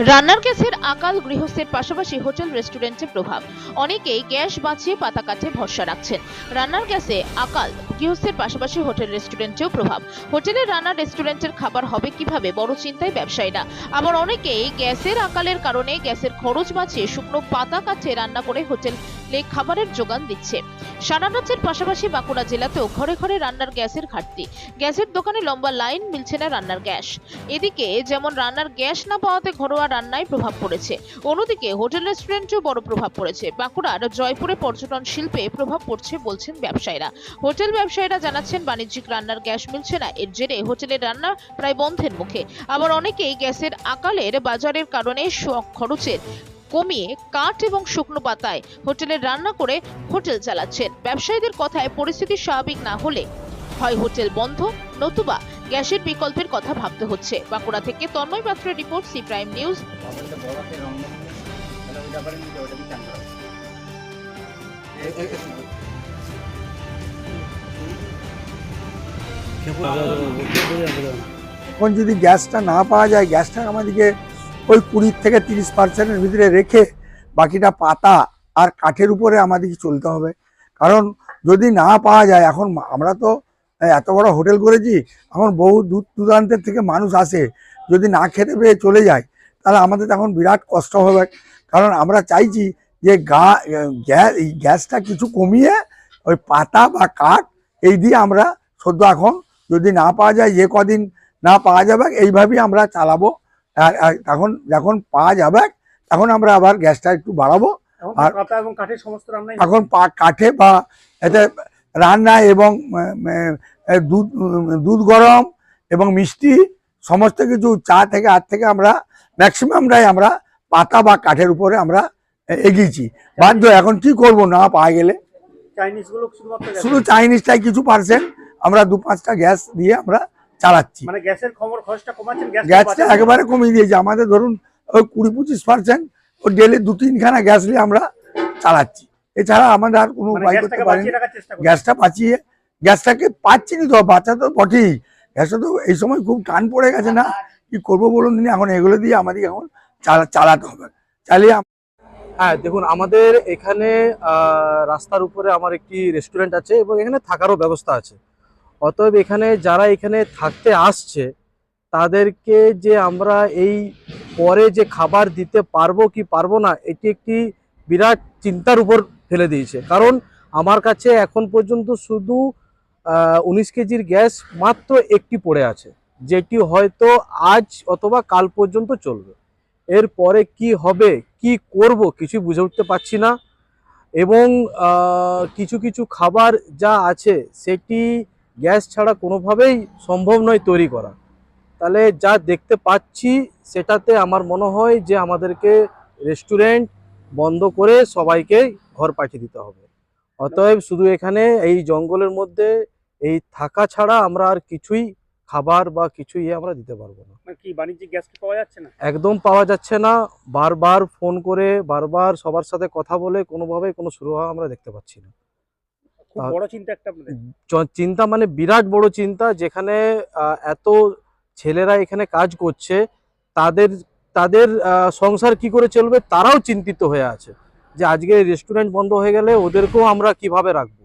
রান্নার গ্যাসের আকাল গৃহস্থের পাশাপাশি হোটেল রেস্টুরেন্টে প্রভাব। অনেকেই গ্যাস বাঁচিয়ে পাতা কাঠে ভরসা রাখছেন। রান্নার গ্যাসে আকাল গৃহস্থের পাশাপাশি হোটেল রেস্টুরেন্টেও প্রভাব। হোটেলের রান্না রেস্টুরেন্টের খাবার হবে কিভাবে, বড় চিন্তায় ব্যবসায়ীরা। আবার অনেকেই গ্যাসের আকালের কারণে গ্যাসের খরচ বাঁচিয়ে শুকনো পাতা কাঠে রান্না করে হোটেলে খাবারের যোগান দিচ্ছে। সারা রাজ্যের পাশাপাশি বাঁকুড়া জেলাতেও ঘরে ঘরে রান্নার গ্যাসের ঘাটতি। গ্যাসের দোকানে লম্বা লাইন, মিলছে না রান্নার গ্যাস। এদিকে যেমন রান্নার গ্যাস না পাওয়াতে ঘরোয়া রান্নায় প্রভাব পড়েছে, অন্যদিকে হোটেল রেস্টুরেন্টেও বড় প্রভাব পড়েছে। বাঁকুড়ার জয়পুরে পর্যটন শিল্পে প্রভাব পড়ছে বলছেন ব্যবসায়ীরা। হোটেল ব্যবসায়ীরা জানাচ্ছেন বাণিজ্যিক রান্নার গ্যাস মিলছে না, এর জেরে হোটেলের রান্না প্রায় বন্ধের মুখে। আবার অনেকেই গ্যাসের আকালের বাজারের কারণে খরচের কমিয়ে কাঠ এবং শুকনো পাতায় হোটেলের রান্না করে হোটেল চালাচ্ছেন। ব্যবসায়ীদের কথায় পরিস্থিতি স্বাভাবিক না হলে হয় হোটেল বন্ধ, নতুবা গ্যাসের বিকল্পের কথা ভাবতে হচ্ছে। বাঁকুড়া থেকে তন্ময় পাত্রের রিপোর্ট, সি প্রাইম নিউজ। এখন যদি গ্যাসটা না পাওয়া যায়, গ্যাসটা আমাদেরকে ওই 20 থেকে 30% ভিতরে রেখে বাকিটা পাতা আর কাঠের উপরে আমাদেরকে চলতে হবে। কারণ যদি না পাওয়া যায়, এখন আমরা তো এত বড় হোটেল করেছি, এখন বহু দূর দূরান্তের থেকে মানুষ আসে, যদি না খেতে পেয়ে চলে যায় তাহলে আমাদের তখন বিরাট কষ্ট হবে। কারণ আমরা চাইছি যে গ্যাসটা কিছু কমিয়ে ওই পাতা বা কাঠ এই দিয়ে আমরা সদ্য এখন যদি না পাওয়া যায়, যে কদিন না পাওয়া যাবে এইভাবেই আমরা চালাবো। আর তখন যখন পাওয়া যাবে তখন আমরা আবার গ্যাসটা একটু বাড়াবো। আর এখন কাঠে বা এতে রান্না এবং দুধ গরম এবং মিষ্টি সমস্ত কিছু চা থেকে আট থেকে আমরা ম্যাক্সিমামটাই আমরা পাতা বা কাঠের উপরে আমরা এগিয়েছি। বাধ্য, এখন কি করব না পাওয়া গেলে শুধু চাইনিজটাই কিছু পার্সেন্ট আমরা 2-5টা গ্যাস দিয়ে আমরা চালাচ্ছি। মানে গ্যাসের খরচটা কমাচ্ছেন? গ্যাসটা একেবারে কমিয়ে দিয়েছি। আমাদের ধরুন ওই 20-25% ও ডেলি 2-3খানা গ্যাস নিয়ে আমরা চালাচ্ছি। এছাড়া আমাদের আর কোনো উপায় করতে পারিনি। গ্যাসটা বাঁচিয়ে, গ্যাসটাকে পাচ্ছি না তো, বাঁচা তো বটেই। গ্যাসটা তো এই সময় খুব টান পড়ে গেছে, না কি করবো বলুন দিন। এখন এগুলো দিয়ে আমাদের এখন চালাতে হবে, চালিয়ে। হ্যাঁ, দেখুন, আমাদের এখানে রাস্তার উপরে আমার একটি রেস্টুরেন্ট আছে এবং এখানে থাকারও ব্যবস্থা আছে। অতএব এখানে যারা এখানে থাকতে আসছে তাদেরকে যে আমরা এই পরে যে খাবার দিতে পারবো কি পারবো না, এটি একটি বিরাট চিন্তার উপর ফেলে দিয়েছে। কারণ আমার কাছে এখন পর্যন্ত শুধু 19 কেজির গ্যাস মাত্র একটি পড়ে আছে, যেটি হয়তো আজ অথবা কাল পর্যন্ত চলবে। এরপরে কি হবে, কি করব, কিছু বুঝে উঠতে পারছি না। এবং কিছু কিছু খাবার যা আছে সেটি গ্যাস ছাড়া কোনোভাবেই সম্ভব নয় তৈরি করা। তাহলে যা দেখতে পাচ্ছি সেটাতে আমার মনে হয় যে আমাদেরকে রেস্টুরেন্ট বন্ধ করে সবাইকে ঘর পাঠিয়ে দিতে হবে। অতএব শুধু এখানে এই জঙ্গলের মধ্যে এই থাকা ছাড়া আমরা আর কিছুই খাবার বা কিছুই আমরা দিতে পারবো না। কি বাণিজ্যিক গ্যাস কি পাওয়া যাচ্ছে না? একদম পাওয়া যাচ্ছে না। বারবার ফোন করে, বারবার সবার সাথে কথা বলে কোনোভাবে কোনো সুরাহা আমরা দেখতে পাচ্ছি না। খুব বড় চিন্তা একটা চিন্তা, মানে বিরাট বড় চিন্তা। যেখানে এত ছেলেরা এখানে কাজ করছে, তাদের তাদের সংসার কি করে চলবে তারাও চিন্তিত হয়ে আছে যে আজকে রেস্টুরেন্ট বন্ধ হয়ে গেলে ওদেরকেও আমরা কিভাবে রাখবো।